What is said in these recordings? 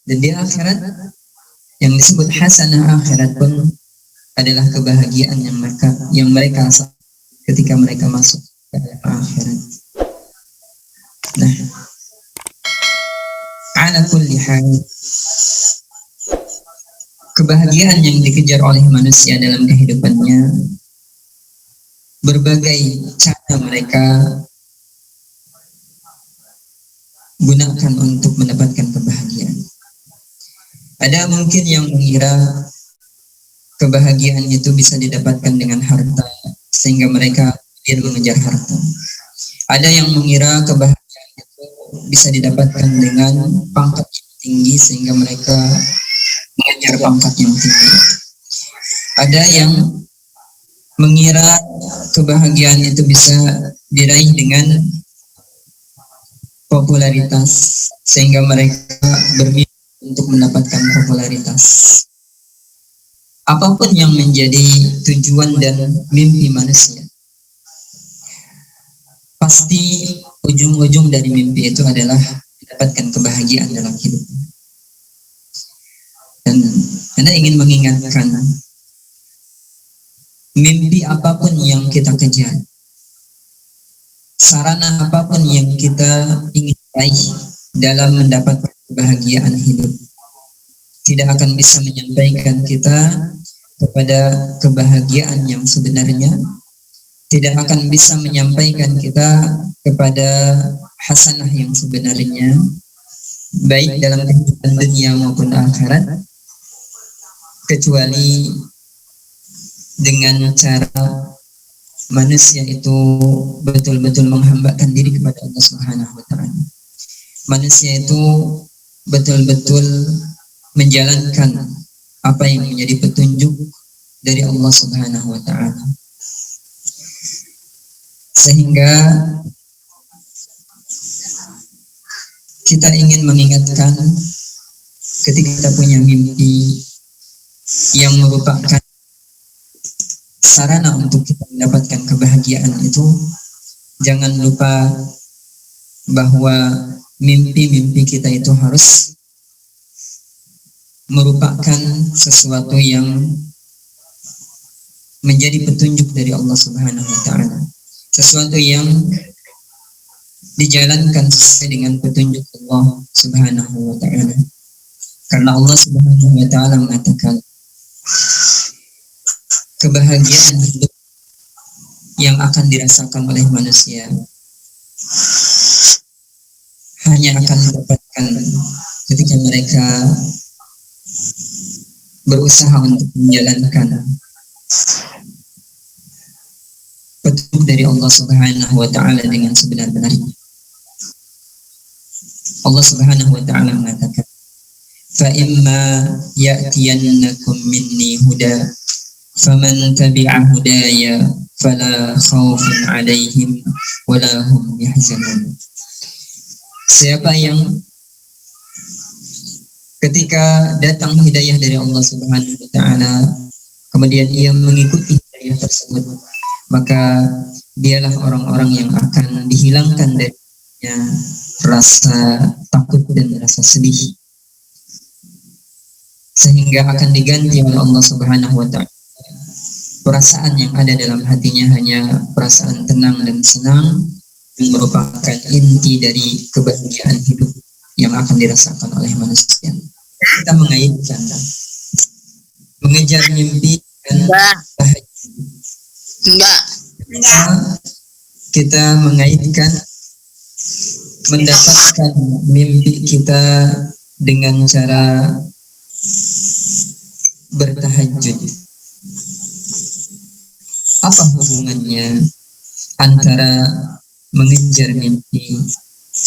Dan di akhirat yang disebut hasanah akhirat pun adalah kebahagiaan yang mereka ketika mereka masuk ke akhirat. Nah, ala kulli hal, kebahagiaan yang dikejar oleh manusia dalam kehidupannya, berbagai cara mereka gunakan untuk mendapatkan kebahagiaan. Ada mungkin yang mengira kebahagiaan itu bisa didapatkan dengan harta, sehingga mereka mengejar harta. Ada yang mengira kebahagiaan itu bisa didapatkan dengan pangkat yang tinggi, sehingga mereka mengejar pangkat yang tinggi. Ada yang mengira kebahagiaan itu bisa diraih dengan popularitas, sehingga mereka bermimpi untuk mendapatkan popularitas. Apapun yang menjadi tujuan dan mimpi manusia, pasti ujung-ujung dari mimpi itu adalah mendapatkan kebahagiaan dalam hidup. Dan Anda ingin mengingatkan, mimpi apapun yang kita kejar, sarana apapun yang kita ingin raih dalam mendapatkan kebahagiaan hidup, tidak akan bisa menyampaikan kita kepada kebahagiaan yang sebenarnya, tidak akan bisa menyampaikan kita kepada hasanah yang sebenarnya, baik dalam kehidupan dunia maupun akhirat, kecuali dengan cara manusia itu betul-betul menghambakan diri kepada Allah Subhanahu wa Ta'ala. Manusia itu betul-betul menjalankan apa yang menjadi petunjuk dari Allah Subhanahu wa Ta'ala. Sehingga kita ingin mengingatkan, ketika kita punya mimpi yang merupakan sarana untuk kita mendapatkan kebahagiaan itu, jangan lupa bahwa mimpi-mimpi kita itu harus merupakan sesuatu yang menjadi petunjuk dari Allah Subhanahu wa Ta'ala, sesuatu yang dijalankan sesuai dengan petunjuk Allah Subhanahu wa Ta'ala. Karena Allah Subhanahu wa Ta'ala mengatakan, kebahagiaan hidup yang akan dirasakan oleh manusia hanya akan didapatkan ketika mereka berusaha untuk menjalankan petunjuk dari Allah Subhanahu wa Ta'ala dengan sebenar-benarnya. Allah Subhanahu wa Ta'ala mengatakan, fa imma ya'tiyannakum minni huda faman tabi'a hudaya fala khaufun 'alaihim wala hum yahzanun. Siapa yang ketika datang hidayah dari Allah Subhanahu wa Ta'ala, kemudian ia mengikuti hidayah tersebut, maka dialah orang-orang yang akan dihilangkan darinya rasa takut dan rasa sedih, sehingga akan diganti oleh Allah Subhanahu wa Ta'ala perasaan yang ada dalam hatinya hanya perasaan tenang dan senang, yang merupakan inti dari kebahagiaan hidup yang akan dirasakan oleh manusia. Kita mengaitkan mengejar mimpi dan bahagia. Kita mengaitkan mendapatkan mimpi kita dengan cara bertahajud. Apa hubungannya antara mengejar mimpi,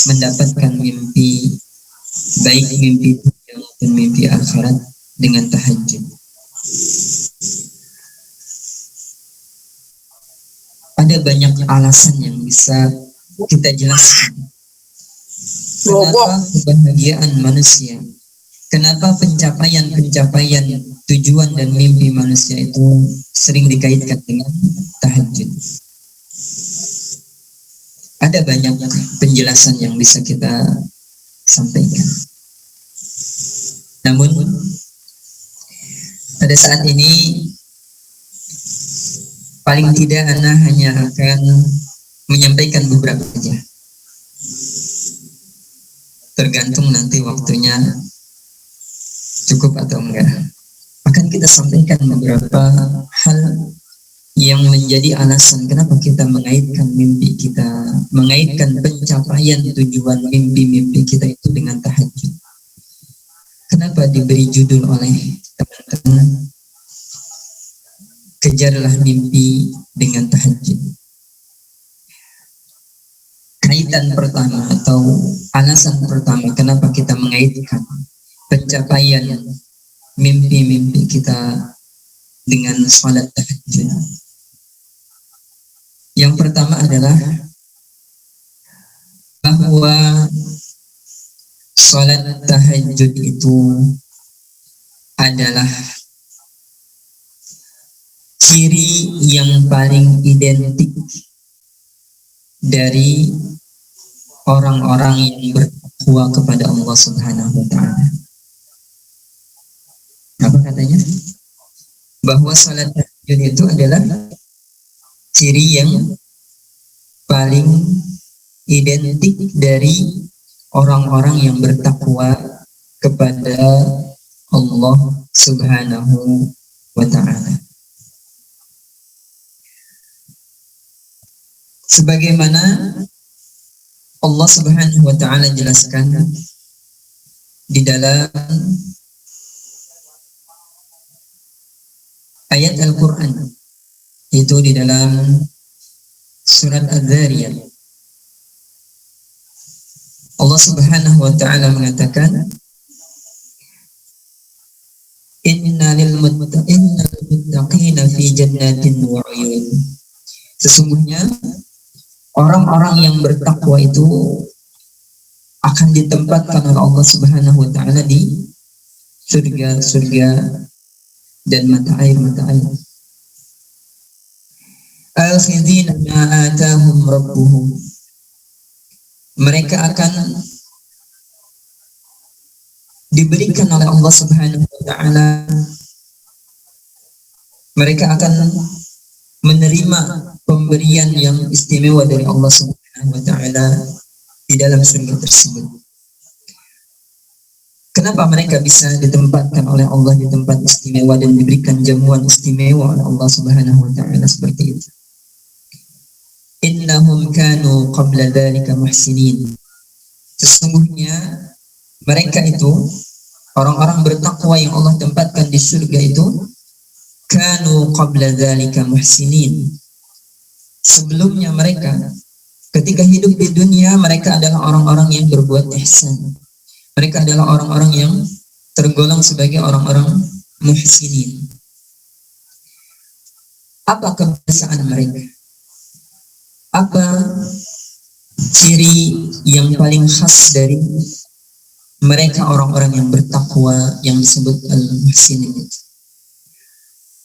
mendapatkan mimpi, baik mimpi dunia maupun mimpi akhirat, dengan tahajud? Ada banyak alasan yang bisa kita jelaskan. Kenapa kebahagiaan manusia, kenapa pencapaian tujuan dan mimpi manusia itu sering dikaitkan dengan tahajud? Ada banyak penjelasan yang bisa kita sampaikan. Namun pada saat ini paling tidak Ana hanya akan menyampaikan beberapa saja. Tergantung nanti waktunya cukup atau enggak. Akan kita sampaikan beberapa hal yang menjadi alasan kenapa kita mengaitkan mimpi kita, mengaitkan pencapaian tujuan mimpi-mimpi kita itu dengan tahajud. Kenapa diberi judul oleh teman-teman, kejarlah mimpi dengan tahajud. Kaitan pertama atau alasan pertama kenapa kita mengaitkan pencapaian mimpi-mimpi kita dengan sholat tahajud. Yang pertama adalah bahwa sholat tahajud itu adalah ciri yang paling identik dari orang-orang yang bertakwa kepada Allah Subhanahu wa Ta'ala. Apa katanya? Bahwa salat tahajud itu adalah ciri yang paling identik dari orang-orang yang bertakwa kepada Allah Subhanahu wa Ta'ala. Sebagaimana Allah Subhanahu wa Ta'ala jelaskan di dalam ayat Al-Quran, itu di dalam surat Adz-Dzariyat. Allah Subhanahu wa Ta'ala mengatakan, innal muttaqina fi jannatin wa 'uyun. Sesungguhnya orang-orang yang bertakwa itu akan ditempatkan oleh Allah Subhanahu wa Ta'ala di surga-surga dan mata air-mata air. Al-khidina ma atahum rabbuhum. Mereka akan diberikan oleh Allah Subhanahu wa Ta'ala, mereka akan menerima pemberian yang istimewa dari Allah Subhanahu wa Ta'ala di dalam surga tersebut. Kenapa mereka bisa ditempatkan oleh Allah di tempat istimewa dan diberikan jamuan istimewa oleh Allah Subhanahu wa Ta'ala seperti itu? Innahum kanu qabla dzalika muhsinin. Sesungguhnya mereka itu, orang-orang bertakwa yang Allah tempatkan di surga itu, kanu qabla dzalika muhsinin. Sebelumnya mereka, ketika hidup di dunia, mereka adalah orang-orang yang berbuat ihsan. Mereka adalah orang-orang yang tergolong sebagai orang-orang muhsinin. Apa kebiasaan mereka? Apa ciri yang paling khas dari mereka orang-orang yang bertakwa yang disebut al-muhsinin?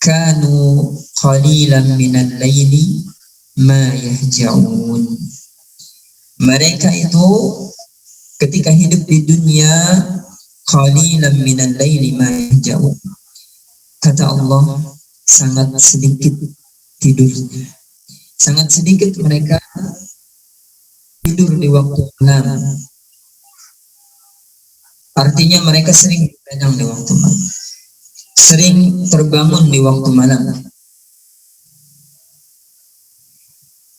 Kanu qalilan minal laili ma yahja'un. Mereka itu ketika hidup di dunia qalilan minal laili ma yahja'un. Kata Allah, sangat sedikit tidurnya. Sangat sedikit mereka tidur di waktu malam. Artinya mereka sering begadang di waktu malam, sering terbangun di waktu malam.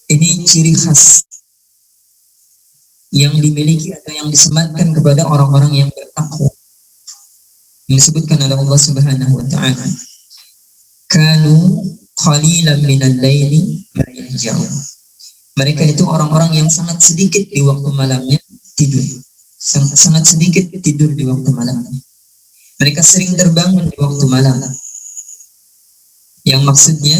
Ini ciri khas yang dimiliki atau yang disematkan kepada orang-orang yang bertakwa, yang disebutkan oleh Allah Subhanahu wa Ta'ala. Kanu qalilan minal laili ma yahja'un. Mereka itu orang-orang yang sangat sedikit di waktu malamnya tidur. Sangat sedikit tidur di waktu malamnya. Mereka sering terbangun di waktu malam. Yang maksudnya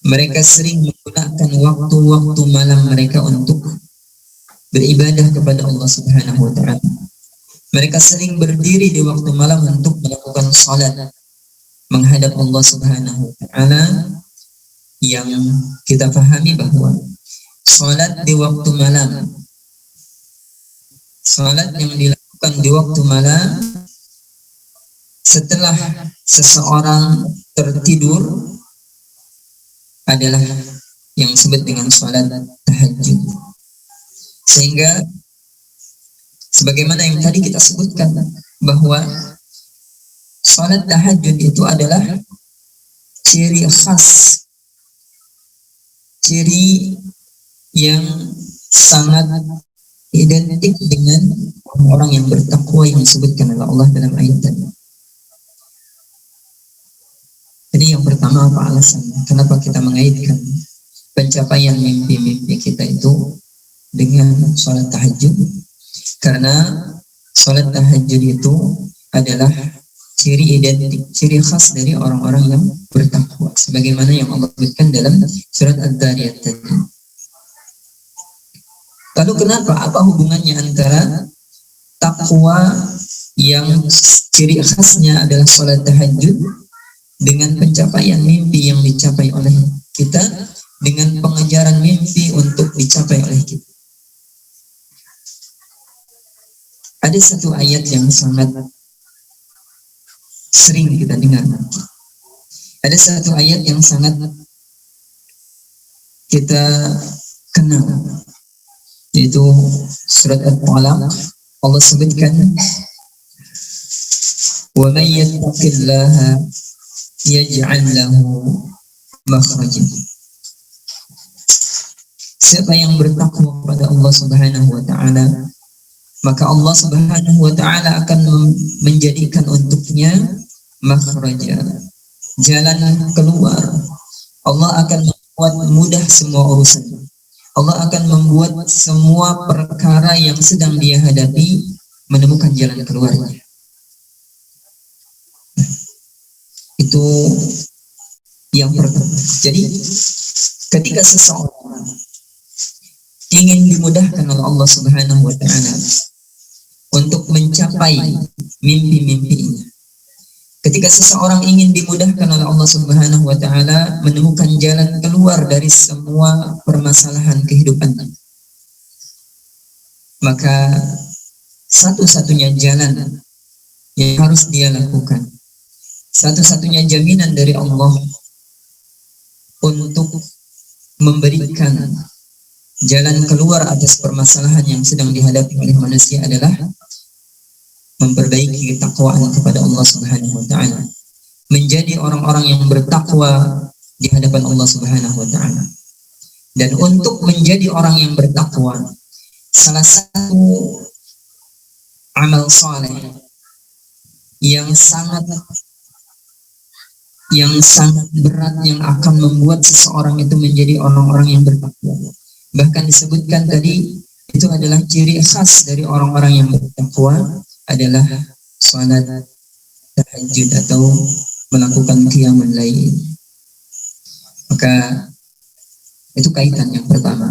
mereka sering menggunakan waktu-waktu malam mereka untuk beribadah kepada Allah Subhanahu wa Ta'ala. Mereka sering berdiri di waktu malam untuk melakukan salat menghadap Allah Subhanahu wa Ta'ala, yang kita pahami bahwa salat di waktu malam, salat yang dilakukan bukan di waktu malam setelah seseorang tertidur adalah yang disebut dengan salat tahajud. Sehingga sebagaimana yang tadi kita sebutkan bahwa salat tahajud itu adalah ciri khas, ciri yang sangat identik dengan orang-orang yang bertakwa yang disebutkan oleh Allah dalam ayat tadi. Jadi yang pertama, apa alasannya? Kenapa kita mengaitkan pencapaian mimpi-mimpi kita itu dengan sholat tahajud? Karena sholat tahajud itu adalah ciri identik, ciri khas dari orang-orang yang bertakwa. Sebagaimana yang Allah sebutkan dalam surat Ad-Dariyat tadi. Lalu kenapa? Apa hubungannya antara takwa yang ciri khasnya adalah sholat tahajud dengan pencapaian mimpi yang dicapai oleh kita, dengan pengejaran mimpi untuk dicapai oleh kita? Ada satu ayat yang sangat sering kita dengar. Ada satu ayat yang sangat kita kenal, yaitu surat At-Talaq. Allah sebutkan, wa man yattaqillaha yaj'al lahu makhrajan. Siapa yang bertakwa kepada Allah Subhanahu wa taala, maka Allah Subhanahu wa taala akan menjadikan untuknya makhraja, jalan keluar. Allah akan membuat mudah semua urusan. Allah akan membuat semua perkara yang sedang dia hadapi menemukan jalan keluarnya. Itu yang pertama. Jadi ketika seseorang ingin dimudahkan oleh Allah Subhanahu wa taala untuk mencapai mimpi-mimpinya, ketika seseorang ingin dimudahkan oleh Allah Subhanahu wa taala menemukan jalan keluar dari semua permasalahan kehidupannya, maka satu-satunya jalan yang harus dia lakukan, satu-satunya jaminan dari Allah untuk memberikan jalan keluar atas permasalahan yang sedang dihadapi oleh manusia adalah memperbaiki ketakwaan kepada Allah Subhanahu wa taala, menjadi orang-orang yang bertakwa di hadapan Allah Subhanahu wa taala. Dan untuk menjadi orang yang bertakwa, salah satu amal saleh yang sangat berat yang akan membuat seseorang itu menjadi orang-orang yang bertakwa. Bahkan disebutkan tadi, itu adalah ciri khas dari orang-orang yang bertakwa adalah salat tahajud atau melakukan qiyamul lail. Maka itu kaitan yang pertama.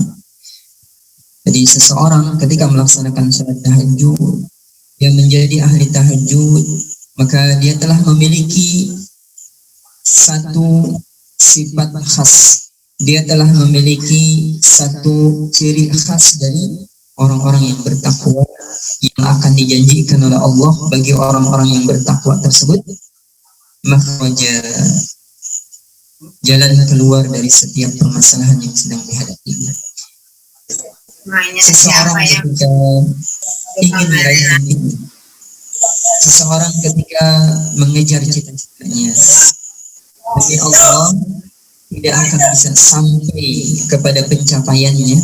Jadi seseorang ketika melaksanakan salat tahajud, dia menjadi ahli tahajud, maka dia telah memiliki satu sifat khas. Dia telah memiliki satu ciri khas dari orang-orang yang bertakwa yang akan dijanjikan oleh Allah bagi orang-orang yang bertakwa tersebut, makhraja, jalan keluar dari setiap permasalahan yang sedang dihadapinya. Seseorang ketika ingin meraih mimpi, seseorang ketika mengejar cita-citanya, demi Allah tidak akan bisa sampai kepada pencapaiannya,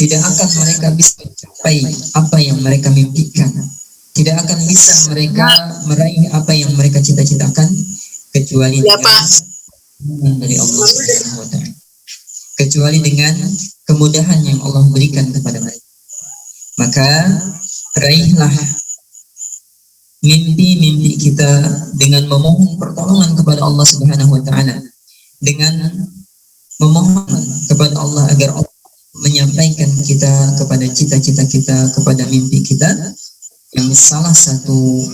tidak akan mereka bisa mencapai apa yang mereka mimpikan, tidak akan bisa mereka meraih apa yang mereka cita-citakan kecuali dengan dari Allah Subhanahu wa taala, kecuali dengan kemudahan yang Allah berikan kepada mereka. Maka raihlah mimpi-mimpi kita dengan memohon pertolongan kepada Allah Subhanahu wa taala, dengan memohon kepada Allah agar Allah menyampaikan kita kepada cita-cita kita, kepada mimpi kita. Yang salah satu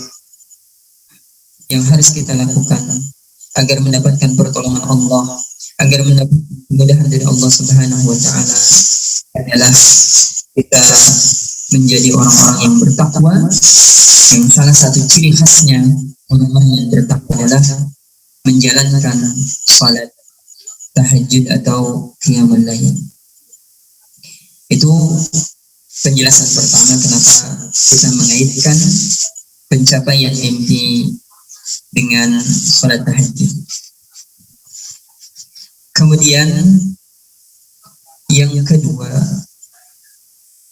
yang harus kita lakukan agar mendapatkan pertolongan Allah, agar mendapatkan kemudahan dari Allah Subhanahu wa taala adalah kita menjadi orang-orang yang bertakwa, yang salah satu ciri khasnya orang-orang yang bertakwa adalah menjalankan salat tahajud atau qiyamul lail. Itu penjelasan pertama kenapa kita mengaitkan pencapaian mimpi dengan salat tahajud. Kemudian yang kedua,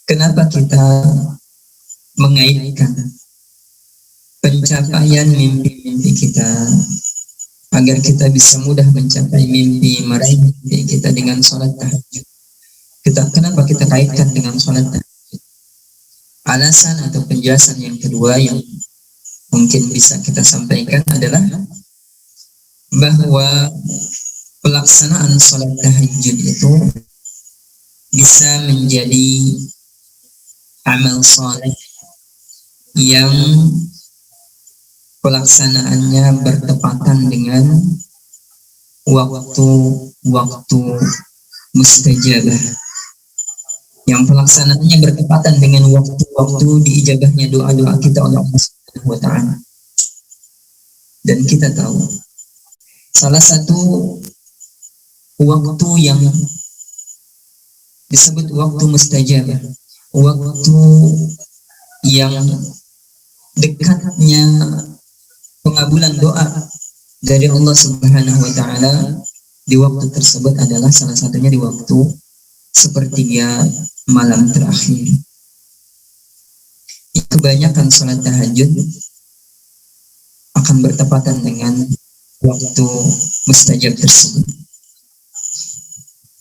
kenapa kita mengaitkan pencapaian mimpi-mimpi kita agar kita bisa mudah mencapai mimpi, meraih mimpi kita dengan sholat tahajud. Kenapa kita kaitkan dengan sholat tahajud? Alasan atau penjelasan yang kedua yang mungkin bisa kita sampaikan adalah bahwa pelaksanaan sholat tahajud itu bisa menjadi amal soleh yang pelaksanaannya bertepatan dengan waktu-waktu mustajabah, yang pelaksanaannya bertepatan dengan waktu-waktu diijabahnya doa-doa kita oleh Allah Subhanahu wa Ta'ala. Dan kita tahu salah satu waktu yang disebut waktu mustajabah, waktu yang dekatnya pengabulan doa dari Allah Subhanahu wa Ta'ala di waktu tersebut adalah salah satunya di waktu sepertiga malam terakhir. Kebanyakan sholat tahajud akan bertepatan dengan waktu mustajab tersebut.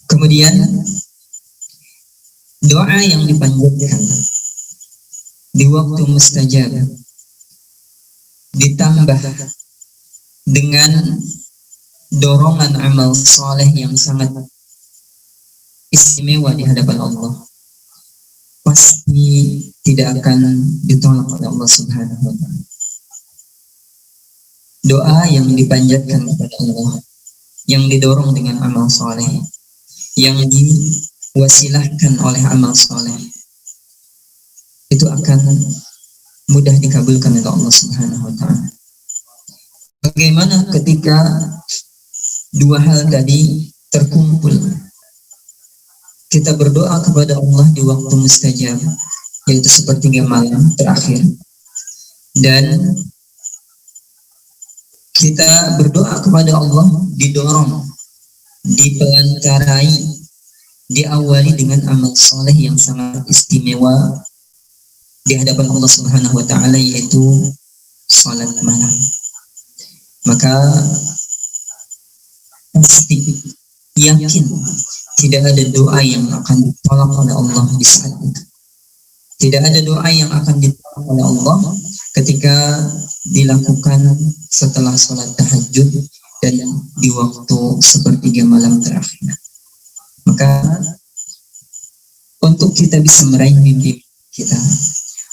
Kemudian doa yang dipanjatkan di waktu mustajab ditambah dengan dorongan amal soleh yang sangat istimewa di hadapan Allah, pasti tidak akan ditolak oleh Allah Subhanahu wa Ta'ala. Doa yang dipanjatkan kepada Allah, yang didorong dengan amal soleh, yang diwasilahkan oleh amal soleh, itu akan mudah dikabulkan oleh Allah Subhanahu wa Ta'ala. Bagaimana ketika dua hal tadi terkumpul? Kita berdoa kepada Allah di waktu mustajab, yaitu sepertiga malam terakhir, dan kita berdoa kepada Allah didorong, dipelantarai, diawali dengan amal soleh yang sangat istimewa di hadapan Allah Subhanahu wa Ta'ala, yaitu salat malam. Maka pasti yakin tidak ada doa yang akan ditolak oleh Allah di saat itu. Tidak ada doa yang akan ditolak oleh Allah ketika dilakukan setelah salat tahajud dan di waktu sepertiga malam terakhir. Maka untuk kita bisa meraih mimpi kita,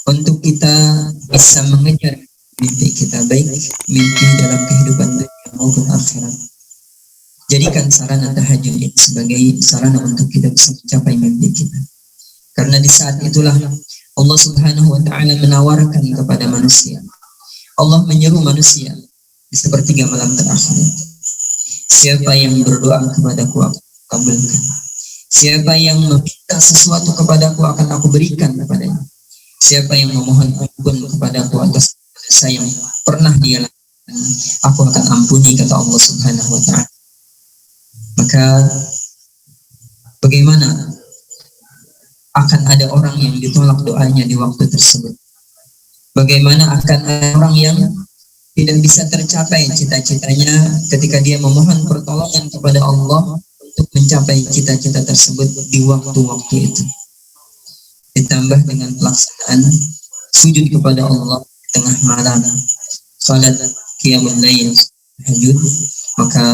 untuk kita bisa mengejar mimpi kita, baik mimpi dalam kehidupan dunia maupun akhirat, jadikan sarana tahajud ini sebagai sarana untuk kita bisa mencapai mimpi kita. Karena di saat itulah Allah Subhanahu wa Ta'ala menawarkan kepada manusia, Allah menyeru manusia di sepertiga malam terakhir, siapa yang berdoa kepadaku aku kabulkan, siapa yang meminta sesuatu kepadaku akan aku berikan kepadanya, siapa yang memohon ampun kepadaku atas dosa yang pernah dia lakukan, aku akan ampuni, kata Allah Subhanahu wa Ta'ala. Maka bagaimana akan ada orang yang ditolak doanya di waktu tersebut? Bagaimana akan ada orang yang tidak bisa tercapai cita-citanya ketika dia memohon pertolongan kepada Allah untuk mencapai cita-cita tersebut di waktu-waktu itu? Ditambah dengan pelaksanaan sujud kepada Allah di tengah malam, salat qiyamul lail, tahajud, maka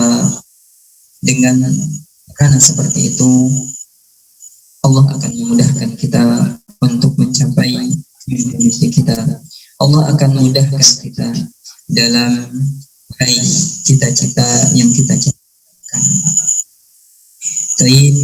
karena seperti itu Allah akan memudahkan kita untuk mencapai mimpi kita. Allah akan memudahkan kita dalam meraih cita-cita yang kita cita-citakan. Baik,